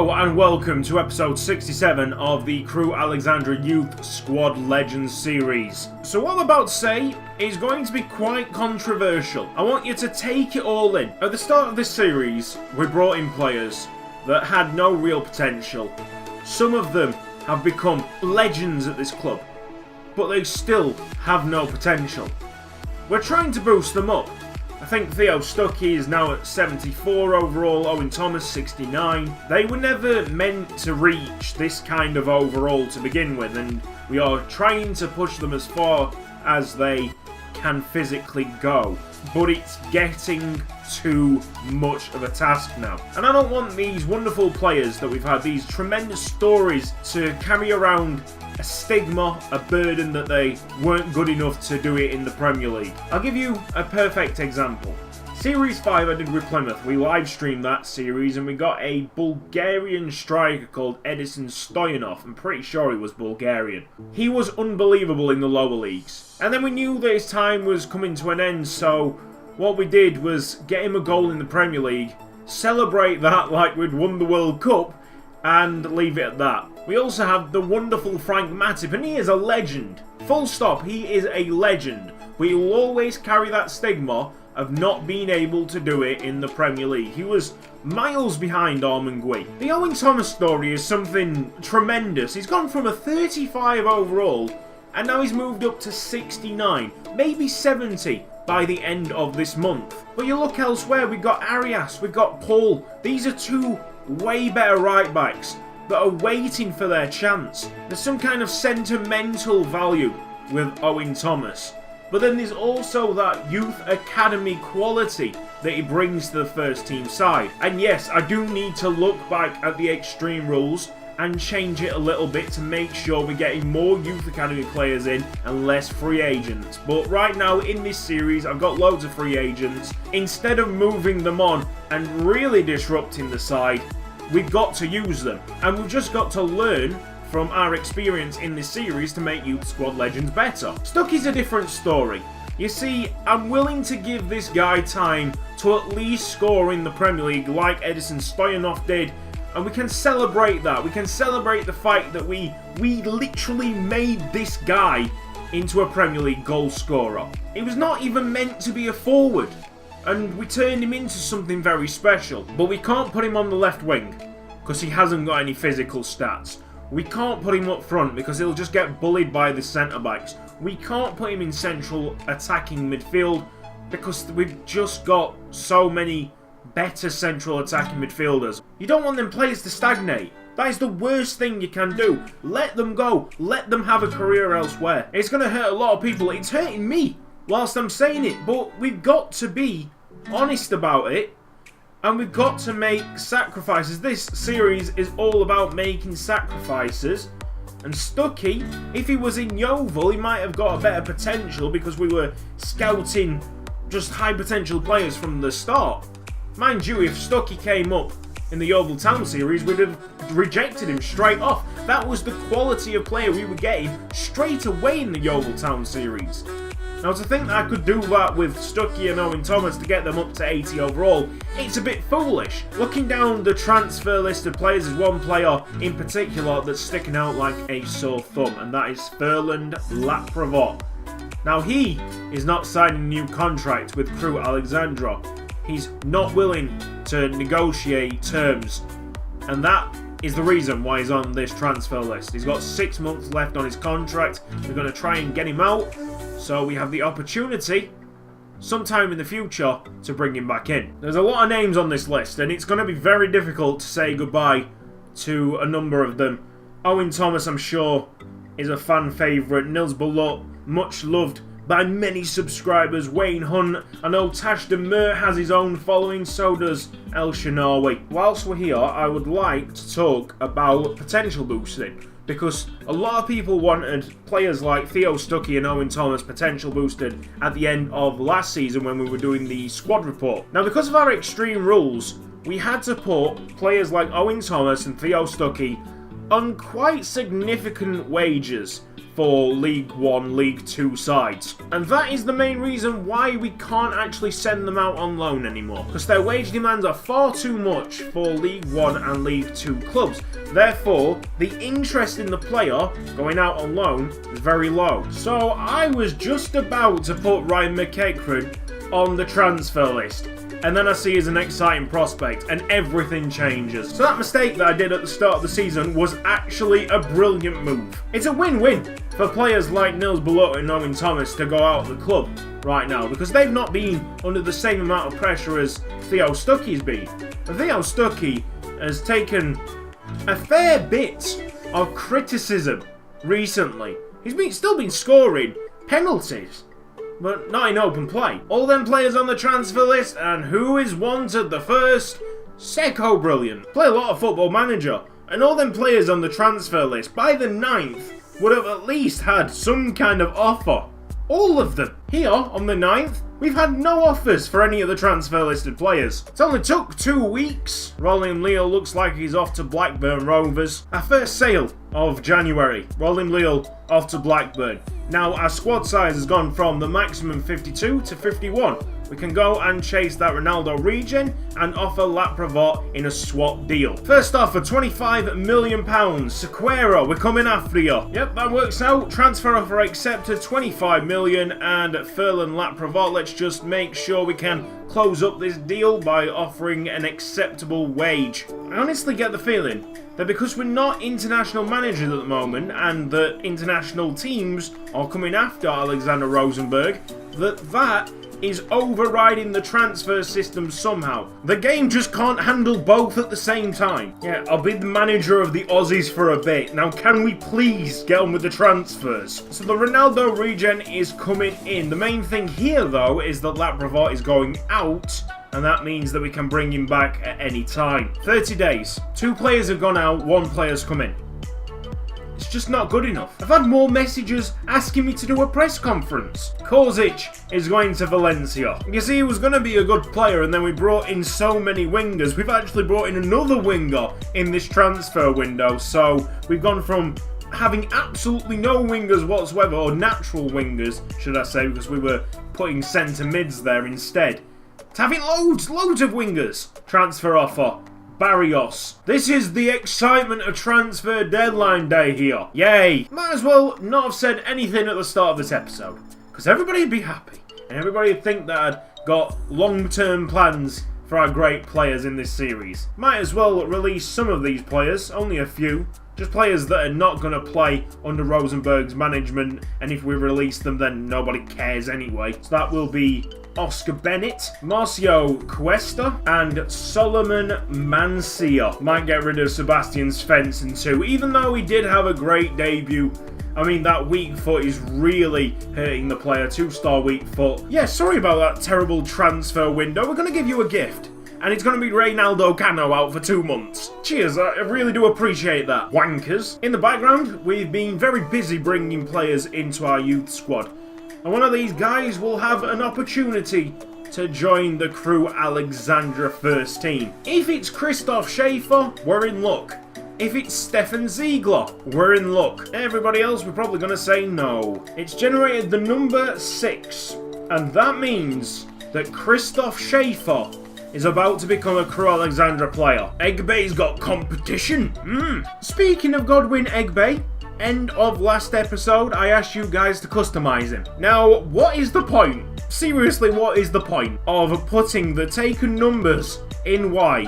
Hello and welcome to episode 67 of the Crewe Alexandra Youth Squad Legends series. So what I'm about to say is going to be quite controversial. I want you to take it all in. At the start of this series, we brought in players that had no real potential. Some of them have become legends at this club, but they still have no potential. We're trying to boost them up. I think Theo Stuckey is now at 74 overall, Owen Thomas 69. They were never meant to reach this kind of overall to begin with, and we are trying to push them as far as they can physically go. But it's getting too much of a task now. And I don't want these wonderful players that we've had, these tremendous stories, to carry around a stigma, a burden that they weren't good enough to do it in the Premier League. I'll give you a perfect example. Series 5 I did with Plymouth. We live streamed that series and we got a Bulgarian striker called Edison Stoyanov. I'm pretty sure he was Bulgarian. He was unbelievable in the lower leagues. And then we knew that his time was coming to an end, so what we did was get him a goal in the Premier League, celebrate that like we'd won the World Cup, and leave it at that. We also have the wonderful Frank Matip, and he is a legend. Full stop, he is a legend. We will always carry that stigma of not being able to do it in the Premier League. He was miles behind Armand Gui. The Owen Thomas story is something tremendous. He's gone from a 35 overall, and now he's moved up to 69, maybe 70 by the end of this month. But you look elsewhere, we've got Arias, we've got Paul. These are two way better right backs that are waiting for their chance. There's some kind of sentimental value with Owen Thomas. But then there's also that youth academy quality that he brings to the first team side. And yes, I do need to look back at the extreme rules and change it a little bit to make sure we're getting more youth academy players in and less free agents. But right now in this series, I've got loads of free agents. Instead of moving them on and really disrupting the side, we've got to use them. And we've just got to learn from our experience in this series to make youth squad legends better. Stuckey's a different story. You see, I'm willing to give this guy time to at least score in the Premier League like Edison Stoyanov did. And we can celebrate that. We can celebrate the fact that we literally made this guy into a Premier League goal scorer. He was not even meant to be a forward, and we turned him into something very special. But we can't put him on the left wing because he hasn't got any physical stats. We can't put him up front because he'll just get bullied by the centre-backs. We can't put him in central attacking midfield because we've just got so many better central attacking midfielders. You don't want them players to stagnate. That is the worst thing you can do. Let them go. Let them have a career elsewhere. It's going to hurt a lot of people. It's hurting me whilst I'm saying it. But we've got to be honest about it. And we've got to make sacrifices. This series is all about making sacrifices. And Stuckey, if he was in Yeovil, he might have got a better potential because we were scouting just high potential players from the start. Mind you, if Stuckey came up in the Yeovil Town series, we'd have rejected him straight off. That was the quality of player we were getting straight away in the Yeovil Town series. Now, to think that I could do that with Stuckey and Owen Thomas to get them up to 80 overall, it's a bit foolish. Looking down the transfer list of players, there's one player in particular that's sticking out like a sore thumb, and that is Furland Laprovot. Now, he is not signing a new contract with Crewe Alexandra. He's not willing to negotiate terms, and that is the reason why he's on this transfer list. He's got 6 months left on his contract. We're going to try and get him out, so we have the opportunity sometime in the future to bring him back in. There's a lot of names on this list, and it's going to be very difficult to say goodbye to a number of them. Owen Thomas, I'm sure, is a fan favourite. Nils Bulot, much loved by many subscribers. Wayne Hunt, I know Tash Demir has his own following, so does El Shanawi. Whilst we're here, I would like to talk about potential boosting, because a lot of people wanted players like Theo Stuckey and Owen Thomas potential boosted at the end of last season when we were doing the squad report. Now, because of our extreme rules, we had to put players like Owen Thomas and Theo Stuckey on quite significant wages for League 1, League 2 sides. And that is the main reason why we can't actually send them out on loan anymore, because their wage demands are far too much for League 1 and League 2 clubs. Therefore, the interest in the player going out on loan is very low. So I was just about to put Ryan McEachran on the transfer list, and then I see he's an exciting prospect, and everything changes. So that mistake that I did at the start of the season was actually a brilliant move. It's a win-win for players like Nils Bullock and Owen Thomas to go out of the club right now, because they've not been under the same amount of pressure as Theo Stuckey's been. And Theo Stuckey has taken a fair bit of criticism recently. He's still been scoring penalties, but not in open play. All them players on the transfer list, and who is wanted the first? Seco Brilliant. Play a lot of Football Manager, and all them players on the transfer list by the 9th would have at least had some kind of offer. All of them. Here, on the 9th, we've had no offers for any of the transfer listed players. It only took 2 weeks. Roland Leal looks like he's off to Blackburn Rovers. Our first sale of January. Roland Leal off to Blackburn. Now, our squad size has gone from the maximum 52 to 51. We can go and chase that Ronaldo regen and offer Laprovot in a swap deal. First off, for £25 million, Sequeira, we're coming after you. Yep, that works out. Transfer offer accepted, £25 million, and Furlan Laprovot. Let's just make sure we can close up this deal by offering an acceptable wage. I honestly get the feeling that because we're not international managers at the moment, and that international teams are coming after Alexander Rosenberg, that is overriding the transfer system somehow. The game just can't handle both at the same time. Yeah, I'll be the manager of the Aussies for a bit. Now, can we please get on with the transfers? So the Ronaldo regen is coming in. The main thing here, though, is that Laprovot is going out, and that means that we can bring him back at any time. 30 days. 2 players have gone out, 1 player's come in. It's just not good enough. I've had more messages asking me to do a press conference. Kozic is going to Valencia. You see, he was going to be a good player, and then we brought in so many wingers. We've actually brought in another winger in this transfer window. So we've gone from having absolutely no wingers whatsoever, or natural wingers, should I say, because we were putting centre mids there instead, to having loads of wingers. Transfer offer. Barrios. This is the excitement of transfer deadline day here. Yay. Might as well not have said anything at the start of this episode, because everybody would be happy, and everybody would think that I'd got long-term plans for our great players in this series. Might as well release some of these players, only a few. Just players that are not going to play under Rosenberg's management, and if we release them, then nobody cares anyway. So that will be Oscar Bennett, Marcio Cuesta, and Solomon Mancia. Might get rid of Sebastian Svensson too, even though he did have a great debut. I mean, that weak foot is really hurting the player. 2-star weak foot. Yeah, sorry about that terrible transfer window. We're going to give you a gift, and it's going to be Reynaldo Cano out for 2 months. Cheers, I really do appreciate that. Wankers. In the background, we've been very busy bringing players into our youth squad, and one of these guys will have an opportunity to join the Crewe Alexandra first team. If it's Christoph Schaefer, we're in luck. If it's Stefan Ziegler, we're in luck. Everybody else, we're probably going to say no. It's generated the number 6, and that means that Christoph Schaefer is about to become a Crewe Alexandra player. Egbe's got competition. Speaking of Godwin Egbe, end of last episode, I asked you guys to customize him. Now, what is the point? Seriously, what is the point of putting the taken numbers in Y?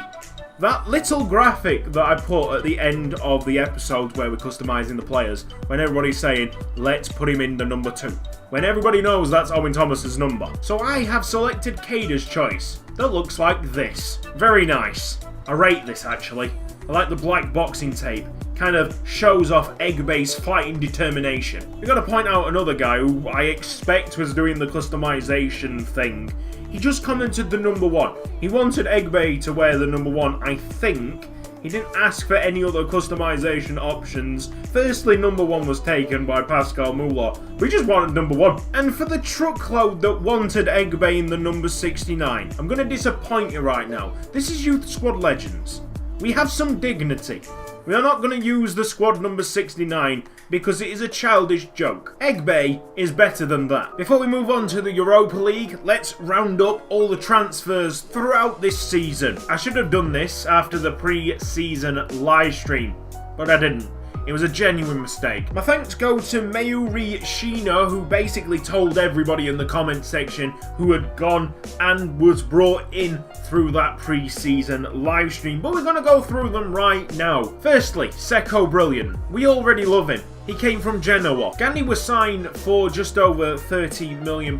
That little graphic that I put at the end of the episode where we're customizing the players, when everybody's saying, let's put him in the number 2. When everybody knows that's Owen Thomas's number. So I have selected Cader's choice. That looks like this. Very nice. I rate this, actually. I like the black boxing tape. Kind of shows off Egbe's fighting determination. We've got to point out another guy who I expect was doing the customization thing. He just commented the number 1. He wanted Egbe to wear the number 1, I think. He didn't ask for any other customization options. Firstly, number 1 was taken by Pascal Muller. We just wanted number 1. And for the truckload that wanted Egbe in the number 69, I'm going to disappoint you right now. This is Youth Squad Legends. We have some dignity. We are not going to use the squad number 69 because it is a childish joke. Egbe is better than that. Before we move on to the Europa League, let's round up all the transfers throughout this season. I should have done this after the pre-season live stream, but I didn't. It was a genuine mistake. My thanks go to Mayuri Shina, who basically told everybody in the comment section who had gone and was brought in through that pre-season live stream. But we're going to go through them right now. Firstly, Seko Brilliant. We already love him. He came from Genoa. Gandhi was signed for just over £30 million.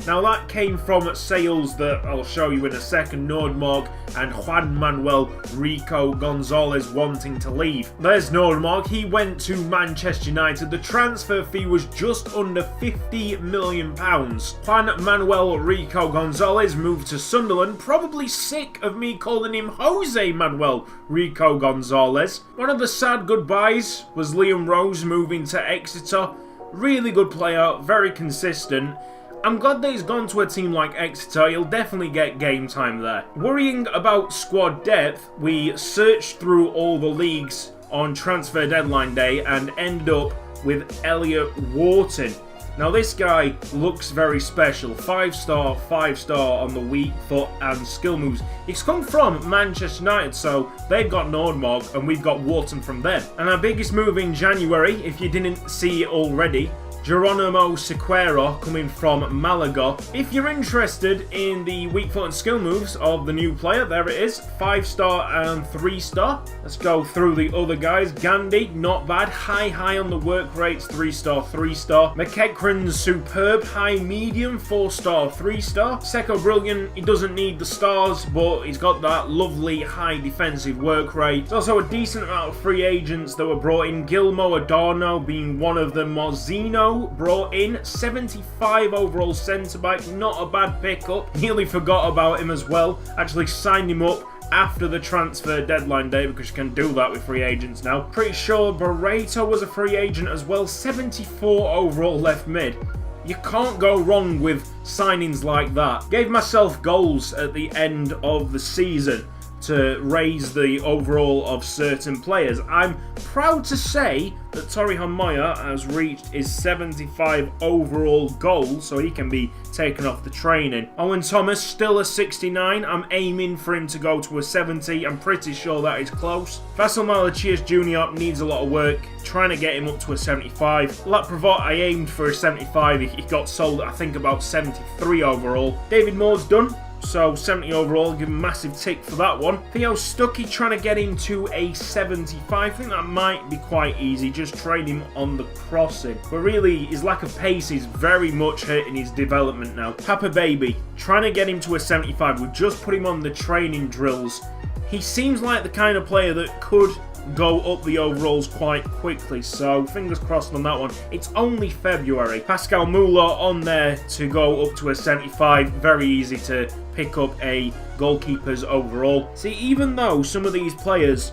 Now that came from sales that I'll show you in a second. Nordmark and Juan Manuel Rico Gonzalez wanting to leave. There's Nordmark. He went to Manchester United. The transfer fee was just under £50 million. Juan Manuel Rico Gonzalez moved to Sunderland. Probably sick of me calling him Jose Manuel Rico Gonzalez. One of the sad goodbyes was Liam Rose moving to Exeter. Really good player, very consistent. I'm glad that he's gone to a team like Exeter. He'll definitely get game time there. Worrying about squad depth, we searched through all the leagues on transfer deadline day and ended up with Elliot Wharton. Now this guy looks very special. 5-star, 5-star on the weak foot and skill moves. He's come from Manchester United, so they've got Nordmark and we've got Wharton from them. And our biggest move in January, if you didn't see it already, Geronimo Sequeira coming from Malaga. If you're interested in the weak foot and skill moves of the new player, there it is. 5-star and 3-star. Let's go through the other guys. Gandhi, not bad. High on the work rates. 3-star, 3-star. McEachran's superb. High, medium. 4-star, 3-star. Seko Brilliant. He doesn't need the stars, but he's got that lovely high defensive work rate. There's also a decent amount of free agents that were brought in. Gilmo Adorno being one of them. Morzino brought in. 75 overall centre back, not a bad pickup. Nearly forgot about him as well. Actually signed him up after the transfer deadline day because you can do that with free agents now. Pretty sure Barreto was a free agent as well. 74 overall left mid. You can't go wrong with signings like that. Gave myself goals at the end of the season to raise the overall of certain players. I'm proud to say that Torrejon Moya has reached his 75 overall goal, so he can be taken off the training. Owen Thomas still a 69. I'm aiming for him to go to a 70. I'm pretty sure that is close. Vasil Malachias Jr. needs a lot of work. Trying to get him up to a 75. Lapravot, I aimed for a 75. He got sold, I think, about 73 overall. David Moore's done. So 70 overall, give him a massive tick for that one. Theo Stuckey trying to get him to a 75. I think that might be quite easy. Just train him on the crossing. But really, his lack of pace is very much hurting his development now. Papa Baby, trying to get him to a 75. We just put him on the training drills. He seems like the kind of player that could go up the overalls quite quickly, so fingers crossed on that one. It's only February. Pascal Muller on there to go up to a 75. Very easy to pick up a goalkeeper's overall. See, even though some of these players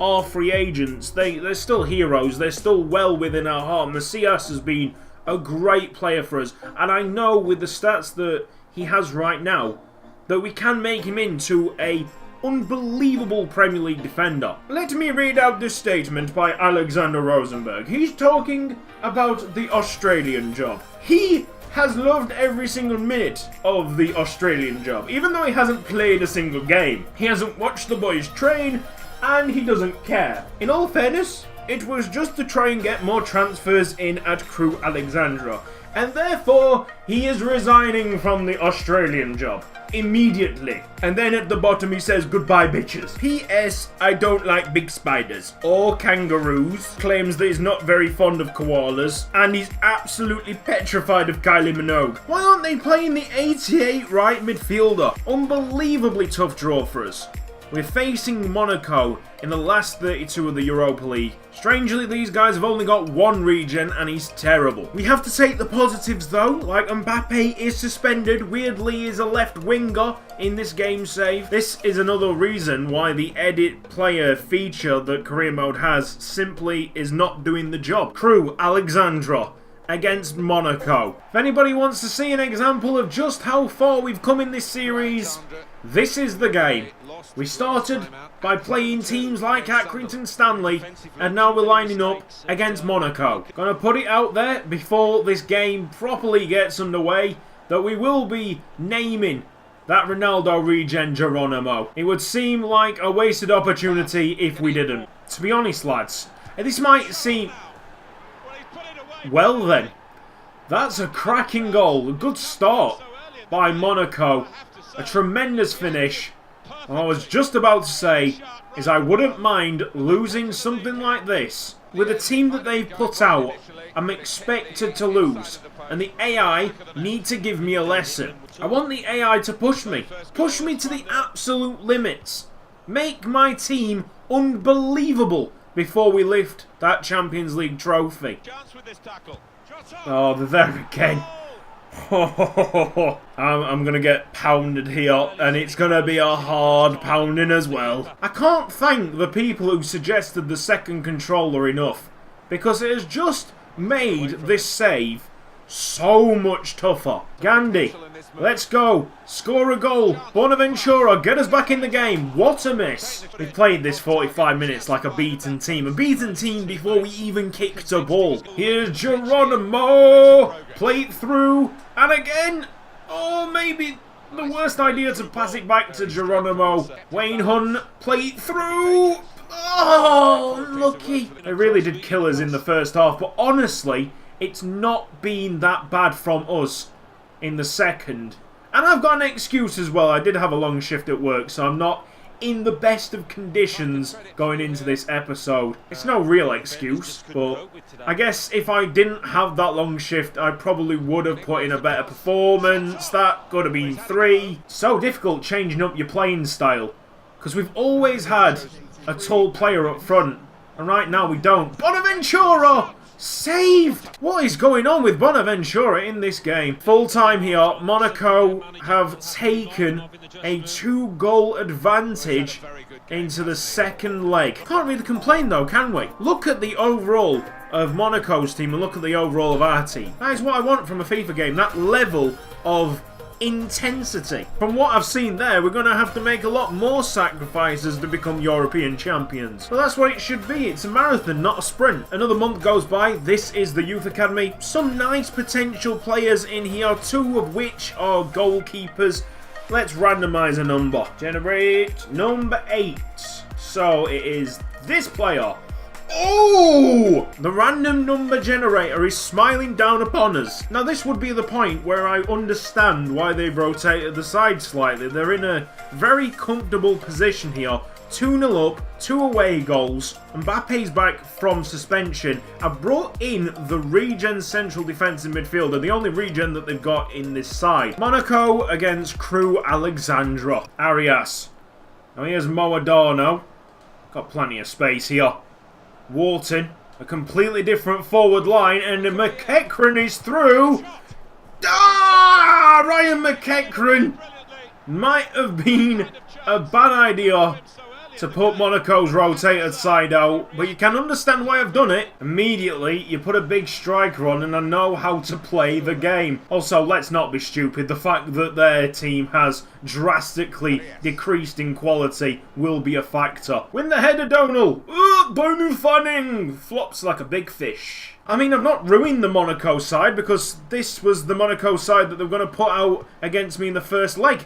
are free agents, they're still heroes. They're still well within our heart. Macias has been a great player for us, and I know with the stats that he has right now that we can make him into a unbelievable Premier League defender. Let me read out this statement by Alexander Rosenberg. He's talking about the Australian job. He has loved every single minute of the Australian job, even though he hasn't played a single game. He hasn't watched the boys train, and he doesn't care. In all fairness, it was just to try and get more transfers in at Crewe Alexandra, and therefore he is resigning from the Australian job immediately. And then at the bottom he says, goodbye bitches. P.S. I don't like big spiders or kangaroos. Claims that he's not very fond of koalas, and he's absolutely petrified of Kylie Minogue. Why aren't they playing the 88 right midfielder? Unbelievably tough draw for us. We're facing Monaco in the last 32 of the Europa League. Strangely, these guys have only got one regen and he's terrible. We have to take the positives though, like Mbappe is suspended. Weirdly is a left winger in this game save. This is another reason why the edit player feature that career mode has simply is not doing the job. Crewe Alexandra against Monaco. If anybody wants to see an example of just how far we've come in this series, This is the game. We started by playing teams like Accrington Stanley, and now we're lining up against Monaco. Gonna put it out there before this game properly gets underway that we will be naming that Ronaldo regen Geronimo. It would seem like a wasted opportunity if we didn't. To be honest, lads, this might seem... Well then, that's a cracking goal. A good start by Monaco. A tremendous finish. And I was just about to say is I wouldn't mind losing something like this. With a team that they've put out, I'm expected to lose. And the AI need to give me a lesson. I want the AI to push me. Push me to the absolute limits. Make my team unbelievable before we lift that Champions League trophy. Oh, they're there again. I'm going to get pounded here, and it's going to be a hard pounding as well. I can't thank the people who suggested the second controller enough, because it has just made this save so much tougher. Gandhi, let's go. Score a goal. Bonaventura, get us back in the game. What a miss. We played this 45 minutes like a beaten team. A beaten team before we even kicked a ball. Here's Geronimo. Play it through. And again. Oh, maybe the worst idea to pass it back to Geronimo. Wayne Hunt, play it through. Oh, lucky. They really did kill us in the first half. But honestly, it's not been that bad from us in the second. And I've got an excuse as well. I did have a long shift at work, so I'm not in the best of conditions going into this episode. It's no real excuse, but I guess if I didn't have that long shift, I probably would have put in a better performance. That could have been 3. So difficult changing up your playing style, because we've always had a tall player up front, and right now we don't. Bonaventura! Saved! What is going on with Bonaventura in this game? Full time here. Monaco have taken a 2-goal advantage into the second leg. Can't really complain though, can we? Look at the overall of Monaco's team and look at the overall of our team. That is what I want from a FIFA game. That level of intensity. From what I've seen there, we're going to have to make a lot more sacrifices to become European champions. But that's what it should be. It's a marathon, not a sprint. Another month goes by. This is the Youth Academy. Some nice potential players in here, 2 of which are goalkeepers. Let's randomise a number. Generate number 8. So it is this player. Oh! The random number generator is smiling down upon us. Now this would be the point where I understand why they've rotated the side slightly. They're in a very comfortable position here. 2-0 up, 2 away goals. Mbappe's back from suspension. I've brought in the regen central defensive midfielder, the only regen that they've got in this side. Monaco against Crewe Alexandra. Arias. Now here's Moadano. Got plenty of space here. Wharton, a completely different forward line, and McEachran is through. Ah! Ryan McEachran! Might have been a bad idea to put Monaco's rotated side out, but you can understand why I've done it. Immediately, you put a big striker on and I know how to play the game. Also, let's not be stupid. The fact that their team has drastically decreased in quality will be a factor. Win the header, Donal. Bonu Fanning flops like a big fish. I mean, I've not ruined the Monaco side because this was the Monaco side that they're going to put out against me in the first leg.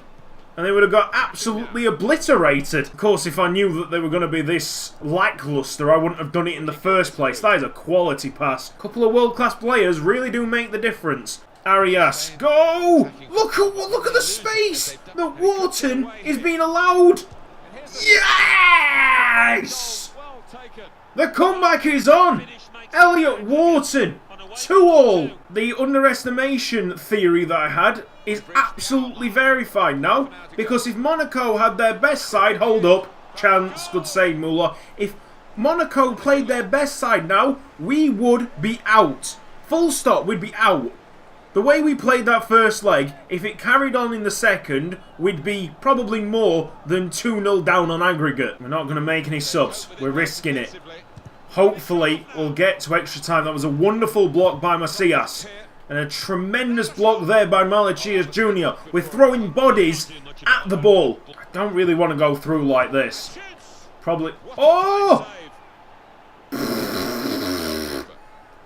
And they would have got absolutely obliterated. Of course, if I knew that they were going to be this lackluster, I wouldn't have done it in the first place. That is a quality pass. A couple of world-class players really do make the difference. Arias, go! Look at the space that Wharton is being allowed. Yes! The comeback is on. Elliot Wharton, 2-2. The underestimation theory that I had is absolutely verified now, because if Monaco had their best side, hold up, chance, good save Muller. If Monaco played their best side now, we would be out. Full stop, we'd be out. The way we played that first leg, if it carried on in the second, we'd be probably more than 2-0 down on aggregate. We're not going to make any subs, we're risking it. Hopefully, we'll get to extra time. That was a wonderful block by Macias. And a tremendous block there by Malachias Jr. We're throwing bodies at the ball. I don't really want to go through like this. Probably... Oh!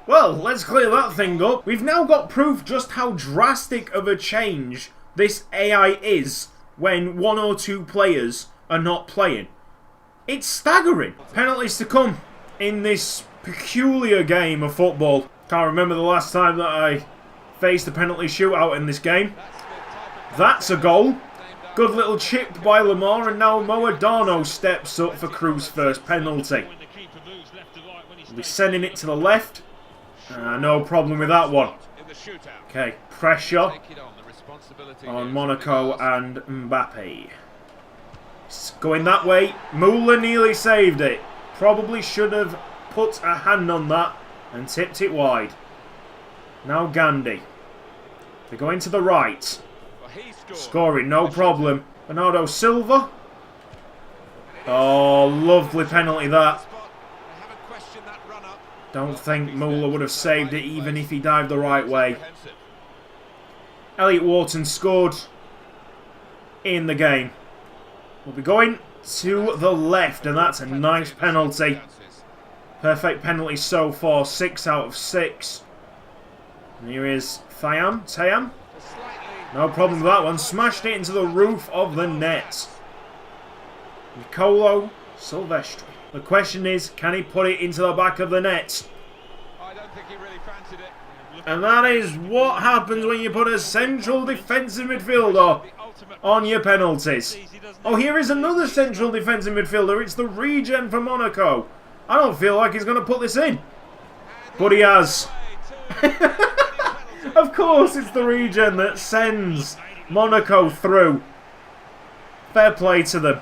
Well, let's clear that thing up. We've now got proof just how drastic of a change this AI is when 1 or 2 players are not playing. It's staggering. Penalties to come in this peculiar game of football. Can't remember the last time that I faced a penalty shootout in this game. That's a goal. Good little chip by Lamar, and now Moadano steps up for Crewe's first penalty. We'll be sending it to the left. No problem with that one. Okay, pressure on Monaco and Mbappe. It's going that way. Müller nearly saved it. Probably should have put a hand on that and tipped it wide. Now Gandhi. They're going to the right. Scoring, no problem. Bernardo Silva. Oh, lovely penalty that. Don't think Müller would have saved it even if he dived the right way. Elliot Wharton scored in the game. We'll be going to the left, and that's a nice penalty. Perfect penalty so far, 6 out of 6. And here is Tayam. No problem with that one. Smashed it into the roof of the net. Nicolo Silvestri. The question is, can he put it into the back of the net? I don't think he really fancied it. And that is what happens when you put a central defensive midfielder on your penalties. Oh, here is another central defensive midfielder. It's the regen for Monaco. I don't feel like he's going to put this in. But he has. Of course, it's the regen that sends Monaco through. Fair play to them.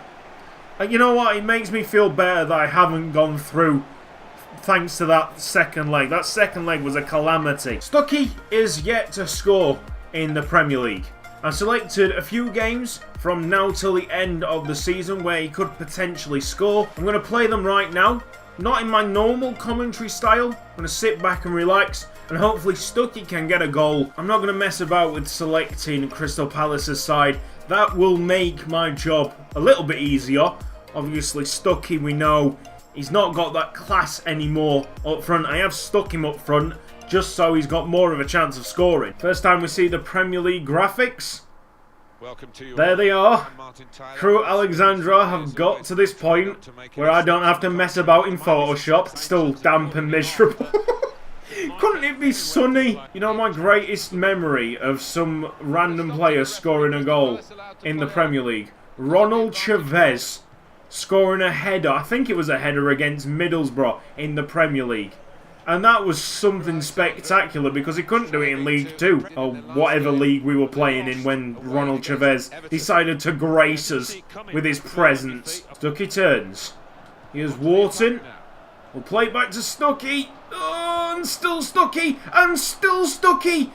And you know what? It makes me feel better that I haven't gone through thanks to that second leg. That second leg was a calamity. Stuckey is yet to score in the Premier League. I've selected a few games from now till the end of the season where he could potentially score. I'm going to play them right now. Not in my normal commentary style. I'm going to sit back and relax, and hopefully Stuckey can get a goal. I'm not going to mess about with selecting Crystal Palace's side. That will make my job a little bit easier. Obviously, Stuckey, we know he's not got that class anymore up front. I have stuck him up front just so he's got more of a chance of scoring. First time we see the Premier League graphics. There they are. Crewe Alexandra have got to this point where I don't have to mess about in Photoshop. It's still damp and miserable. Couldn't it be sunny? You know, my greatest memory of some random player scoring a goal in the Premier League. Ronald Chavez scoring a header. I think it was a header against Middlesbrough in the Premier League. And that was something spectacular because he couldn't do it in League 2 or whatever league we were playing in when Ronald Chavez decided to grace us with his presence. Stuckey turns. Here's Wharton. We'll play it back to Stuckey. Oh, and still Stuckey. And still Stuckey.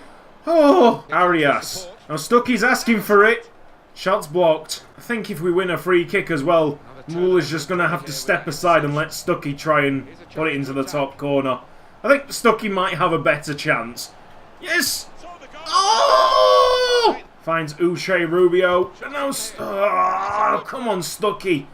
Oh, Arias. Now Stuckey's asking for it. Shot's blocked. I think if we win a free kick as well, Müller's just going to have to step aside and let Stuckey try and put it into the top corner. I think Stuckey might have a better chance. Yes! Oh! Finds Uche Rubio. And now, oh, come on, Stuckey.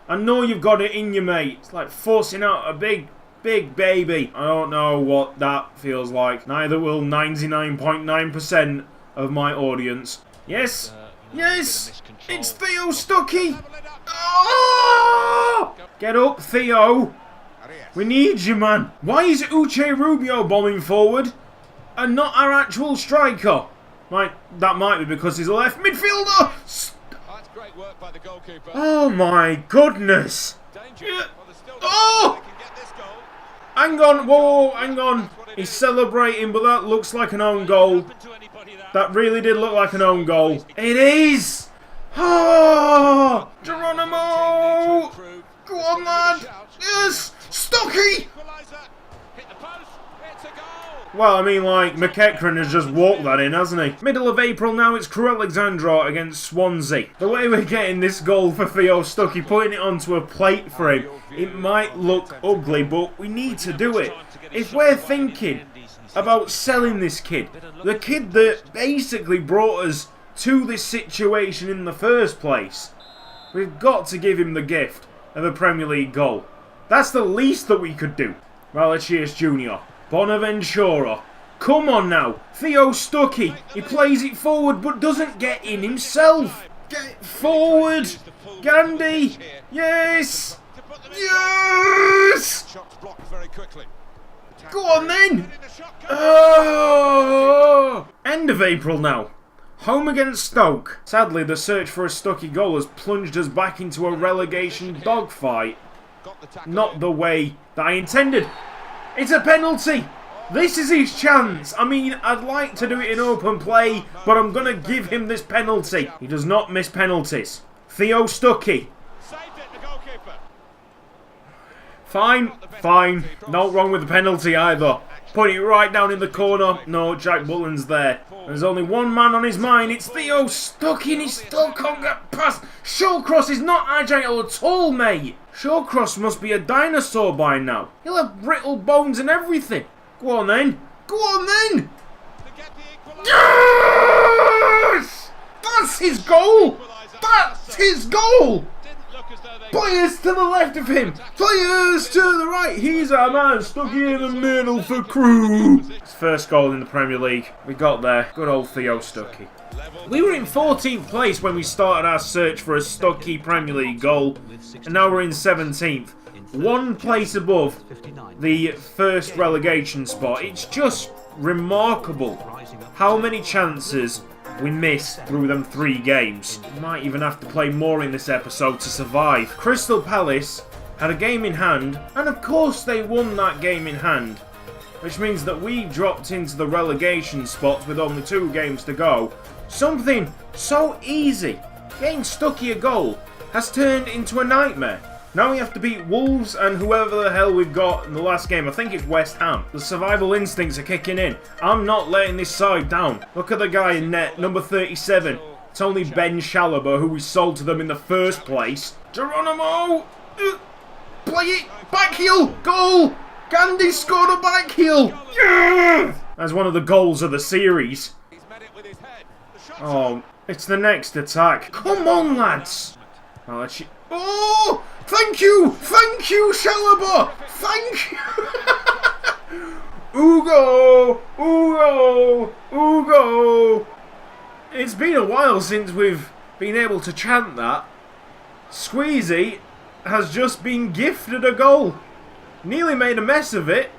I know you've got it in you, mate. It's like forcing out a big baby. I don't know what that feels like. Neither will 99.9% of my audience. Yes! Yes! It's Theo Stuckey! Oh! Get up, Theo! We need you, man. Why is Uche Rubio bombing forward and not our actual striker? That might be because he's a left midfielder. Oh my goodness. Oh! Hang on. Whoa, hang on. He's celebrating, but that looks like an own goal. That really did look like an own goal. It is. Oh! Geronimo! Go on, lad. Yes! Stuckey! Well, I mean, like, McEachran has just walked that in, hasn't he? Middle of April now, it's Crewe Alexandra against Swansea. The way we're getting this goal for Theo Stuckey, putting it onto a plate for him, it might look ugly, but we need to do it. If we're thinking about selling this kid. The kid that basically brought us to this situation in the first place. We've got to give him the gift of a Premier League goal. That's the least that we could do. Malachius Jr. Bonaventura. Come on now. Theo Stuckey. He plays it forward but doesn't get in himself. Get forward. Gandhi. Yes. Yes. Go on then. Oh. End of April now. Home against Stoke. Sadly, the search for a Stuckey goal has plunged us back into a relegation dogfight. Not the way that I intended. It's a penalty. This is his chance. I mean, I'd like to do it in open play, but I'm going to give him this penalty. He does not miss penalties. Theo Stuckey. Fine, fine. Not wrong with the penalty either. Put it right down in the corner. No, Jack Butland's there. There's only one man on his mind. It's Theo Stuckey and he still can't get past. Shawcross is not agile at all, mate. Shawcross must be a dinosaur by now. He'll have brittle bones and everything. Go on then. Go on then. Yes! That's his goal. That's his goal. Players to the left of him. Players to the right. He's our man. Stuckey in the middle for Crewe. His first goal in the Premier League. We got there. Good old Theo Stuckey. We were in 14th place when we started our search for a Stuckey Premier League goal. And now we're in 17th. One place above the first relegation spot. It's just remarkable how many chances we missed through them 3 games. We might even have to play more in this episode to survive. Crystal Palace had a game in hand, and of course they won that game in hand, which means that we dropped into the relegation spots with only 2 games to go. Something so easy, getting Stuckey a goal, has turned into a nightmare. Now we have to beat Wolves and whoever the hell we've got in the last game. I think it's West Ham. The survival instincts are kicking in. I'm not letting this side down. Look at the guy in net, number 37. It's only Ben Chalobah who we sold to them in the first place. Geronimo! Play it! Back heel! Goal! Gandhi scored a back heel! Yeah! That's one of the goals of the series. Oh, it's the next attack. Come on, lads! Oh! Thank you! Thank you, Chalobah! Thank you! Ugo! Ugo! Ugo! It's been a while since we've been able to chant that. Squeezy has just been gifted a goal. Nearly made a mess of it.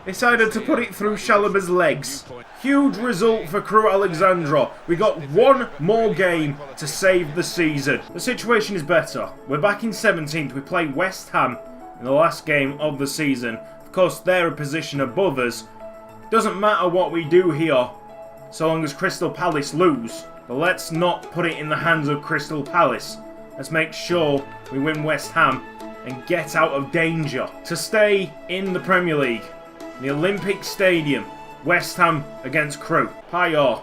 Decided to put it through Chalobah's legs. Huge result for Crewe Alexandra. We got one more game to save the season. The situation is better. We're back in 17th. We play West Ham in the last game of the season. Of course, they're a position above us. Doesn't matter what we do here, so long as Crystal Palace lose. But let's not put it in the hands of Crystal Palace. Let's make sure we win West Ham and get out of danger. To stay in the Premier League, the Olympic Stadium, West Ham against Crewe. Hiya.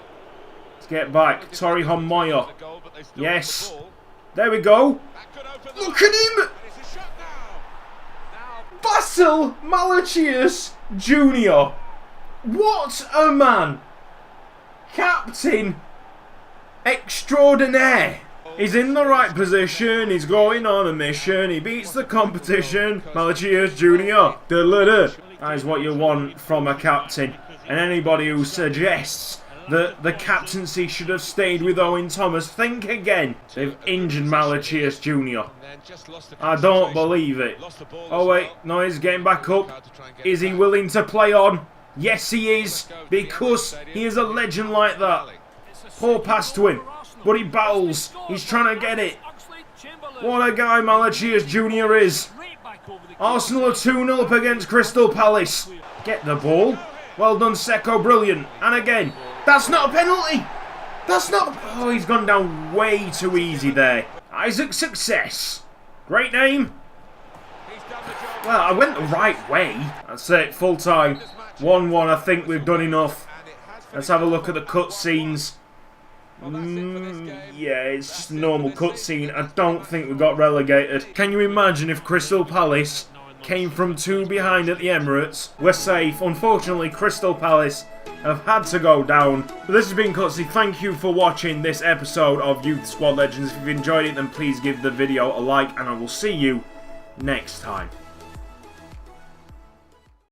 Let's get back. Tori Homoya. Yes. There we go. Look at him. Basil Malachius Jr. What a man. Captain extraordinaire. He's in the right position, he's going on a mission, he beats the competition. Malachius Jr. That is what you want from a captain. And anybody who suggests that the captaincy should have stayed with Owen Thomas, think again. They've injured Malachius Jr. I don't believe it. Oh wait, no, he's getting back up. Is he willing to play on? Yes he is, because he is a legend like that. Poor pass to him, but he battles. He's trying to get it. What a guy Malachius Jr. is. Arsenal are 2-0 up against Crystal Palace. Get the ball. Well done, Seko, brilliant. And again, that's not a penalty. That's not... Oh, he's gone down way too easy there. Isaac Success. Great name. Well, I went the right way. That's it, full time. 1-1, I think we've done enough. Let's have a look at the cutscenes. Yeah, it's just a normal cutscene. I don't think we got relegated. Can you imagine if Crystal Palace came from 2 behind at the Emirates. We're safe. Unfortunately, Crystal Palace have had to go down. But this has been Cutsy. Thank you for watching this episode of Youth Squad Legends. If you've enjoyed it, then please give the video a like, and I will see you next time.